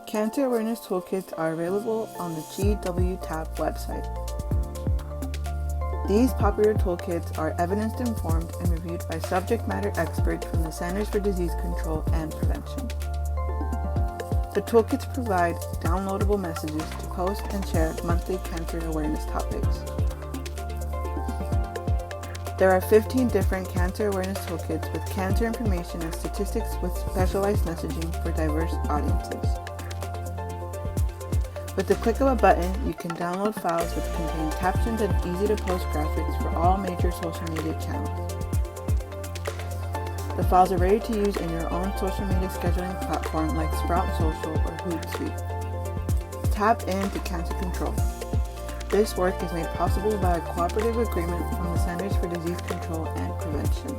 Cancer awareness toolkits are available on the GWTAP website. These popular toolkits are evidence-informed and reviewed by subject matter experts from the Centers for Disease Control and Prevention. The toolkits provide downloadable messages to post and share monthly cancer awareness topics. There are 15 different cancer awareness toolkits with cancer information and statistics with specialized messaging for diverse audiences. With the click of a button, you can download files which contain captions and easy-to-post graphics for all major social media channels. The files are ready to use in your own social media scheduling platform like Sprout Social or Hootsuite. Tap into cancer control. This work is made possible by a cooperative agreement from the Centers for Disease Control and Prevention.